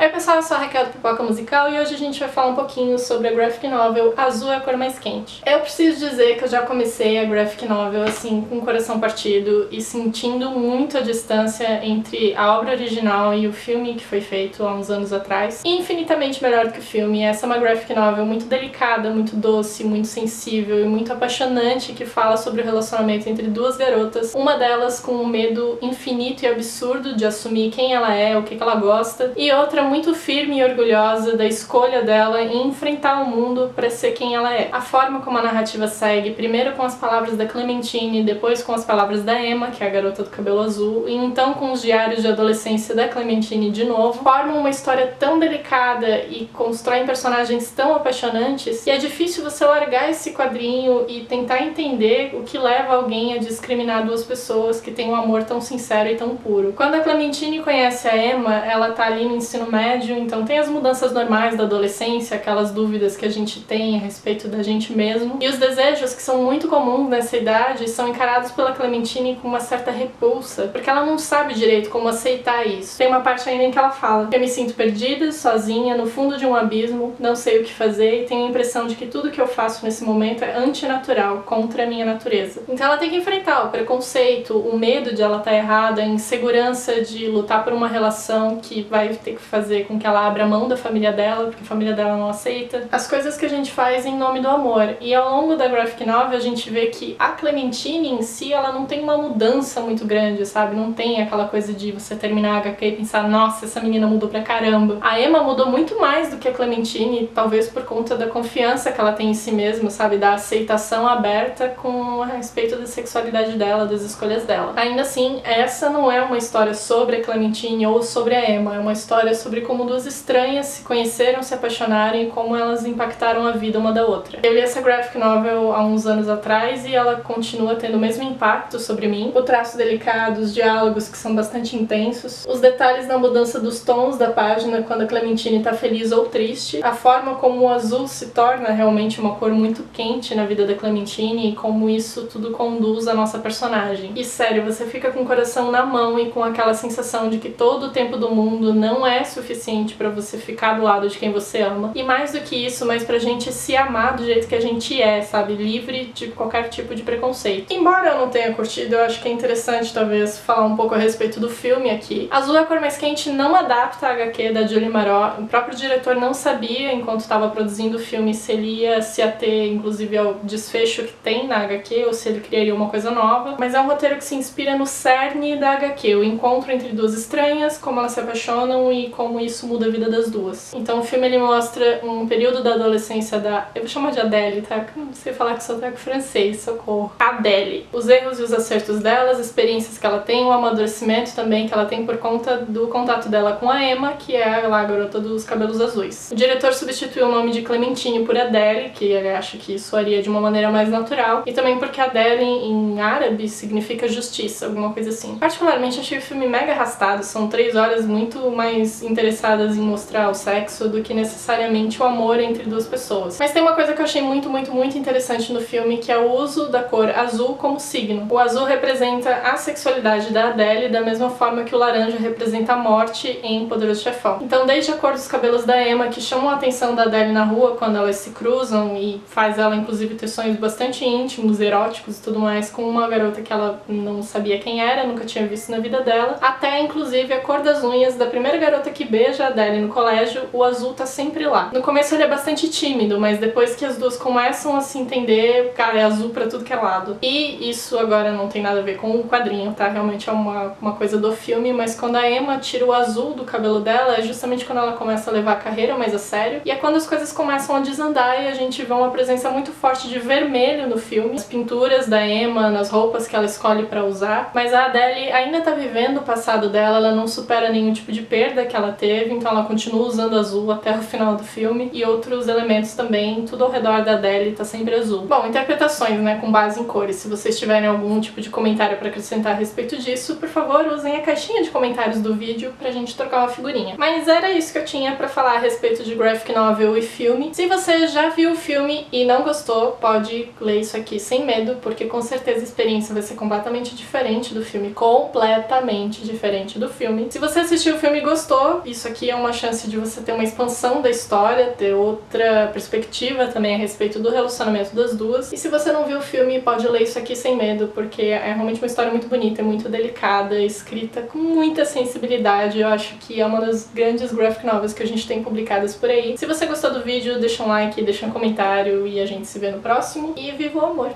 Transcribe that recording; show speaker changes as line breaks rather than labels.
Oi pessoal, eu sou a Raquel do Pipoca Musical e hoje a gente vai falar um pouquinho sobre a graphic novel Azul é a Cor Mais Quente. Eu preciso dizer que eu já comecei a graphic novel assim, com o coração partido e sentindo muito a distância entre a obra original e o filme que foi feito há uns anos atrás. E infinitamente melhor do que o filme. Essa é uma graphic novel muito delicada, muito doce, muito sensível e muito apaixonante, que fala sobre o relacionamento entre duas garotas, uma delas com um medo infinito e absurdo de assumir quem ela é, o que ela gosta, e outra muito firme e orgulhosa da escolha dela em enfrentar o mundo para ser quem ela é. A forma como a narrativa segue, primeiro com as palavras da Clementine, depois com as palavras da Emma, que é a garota do cabelo azul, e então com os diários de adolescência da Clementine de novo, formam uma história tão delicada e constroem personagens tão apaixonantes que é difícil você largar esse quadrinho e tentar entender o que leva alguém a discriminar duas pessoas que têm um amor tão sincero e tão puro. Quando a Clementine conhece a Emma, ela tá ali no ensino médio, então tem as mudanças normais da adolescência, aquelas dúvidas que a gente tem a respeito da gente mesmo, e os desejos que são muito comuns nessa idade são encarados pela Clementine com uma certa repulsa, porque ela não sabe direito como aceitar isso. Tem uma parte ainda em que ela fala: eu me sinto perdida, sozinha, no fundo de um abismo, não sei o que fazer e tenho a impressão de que tudo que eu faço nesse momento é antinatural, contra a minha natureza. Então ela tem que enfrentar o preconceito, o medo de ela estar errada, a insegurança de lutar por uma relação que vai ter que fazer com que ela abra mão da família dela, porque a família dela não aceita. As coisas que a gente faz em nome do amor. E ao longo da graphic novel a gente vê que a Clementine em si, ela não tem uma mudança muito grande, sabe? Não tem aquela coisa de você terminar a HQ e pensar, nossa, essa menina mudou pra caramba. A Emma mudou muito mais do que a Clementine, talvez por conta da confiança que ela tem em si mesma, sabe? Da aceitação aberta com a respeito da sexualidade dela, das escolhas dela. Ainda assim, essa não é uma história sobre a Clementine ou sobre a Emma, é uma história sobre como duas estranhas se conheceram, se apaixonaram e como elas impactaram a vida uma da outra. Eu li essa graphic novel há uns anos atrás e ela continua tendo o mesmo impacto sobre mim. O traço delicado, os diálogos que são bastante intensos, os detalhes na mudança dos tons da página quando a Clementine tá feliz ou triste, a forma como o azul se torna realmente uma cor muito quente na vida da Clementine e como isso tudo conduz a nossa personagem. E sério, você fica com o coração na mão e com aquela sensação de que todo o tempo do mundo não é suficiente pra você ficar do lado de quem você ama. E mais do que isso, mas pra gente se amar do jeito que a gente é, sabe? Livre de qualquer tipo de preconceito. Embora eu não tenha curtido, eu acho que é interessante talvez falar um pouco a respeito do filme aqui. Azul é a Cor Mais Quente não adapta a HQ da Julie Marot. O próprio diretor não sabia, enquanto estava produzindo o filme, se ele ia se ater, inclusive, ao desfecho que tem na HQ, ou se ele criaria uma coisa nova. Mas é um roteiro que se inspira no cerne da HQ, o encontro entre duas estranhas, como elas se apaixonam e como isso muda a vida das duas. Então o filme ele mostra um período da adolescência da... eu vou chamar de Adele, tá? Eu não sei falar que sotaque francês, socorro. Adele. Os erros e os acertos dela, as experiências que ela tem, o amadurecimento também que ela tem por conta do contato dela com a Emma, que é lá a garota dos cabelos azuis. O diretor substituiu o nome de Clementine por Adele, que ele acha que soaria de uma maneira mais natural, e também porque Adele em árabe significa justiça, alguma coisa assim. Particularmente achei o filme mega arrastado, são 3 horas muito mais interessadas em mostrar o sexo do que necessariamente o amor entre duas pessoas. Mas tem uma coisa que eu achei muito interessante no filme, que é o uso da cor azul como signo. O azul representa a sexualidade da Adele da mesma forma que o laranja representa a morte em Poderoso Chefão. Então desde a cor dos cabelos da Emma, que chamam a atenção da Adele na rua quando elas se cruzam e faz ela inclusive ter sonhos bastante íntimos, eróticos e tudo mais com uma garota que ela não sabia quem era, nunca tinha visto na vida dela, até inclusive a cor das unhas da primeira garota que beija a Adele no colégio, o azul tá sempre lá. No começo ele é bastante tímido, mas depois que as duas começam a se entender, cara, é azul pra tudo que é lado. E isso agora não tem nada a ver com o quadrinho, tá? Realmente é uma coisa do filme, mas quando a Emma tira o azul do cabelo dela, é justamente quando ela começa a levar a carreira mais a sério, e é quando as coisas começam a desandar e a gente vê uma presença muito forte de vermelho no filme, as pinturas da Emma, nas roupas que ela escolhe pra usar, mas a Adele ainda tá vivendo o passado dela, ela não supera nenhum tipo de perda que ela teve, então ela continua usando azul até o final do filme, e outros elementos também, tudo ao redor da Adele tá sempre azul. Bom, interpretações, né, com base em cores. Se vocês tiverem algum tipo de comentário pra acrescentar a respeito disso, por favor, usem a caixinha de comentários do vídeo pra gente trocar uma figurinha. Mas era isso que eu tinha pra falar a respeito de graphic novel e filme. Se você já viu o filme e não gostou, pode ler isso aqui sem medo, porque com certeza a experiência vai ser completamente diferente do filme, completamente diferente do filme. Se você assistiu o filme e gostou isso aqui é uma chance de você ter uma expansão da história, ter outra perspectiva também a respeito do relacionamento das duas. E se você não viu o filme, pode ler isso aqui sem medo, porque é realmente uma história muito bonita, muito delicada, escrita com muita sensibilidade. Eu acho que é uma das grandes graphic novels que a gente tem publicadas por aí. Se você gostou do vídeo, deixa um like, deixa um comentário e a gente se vê no próximo. E viva o amor!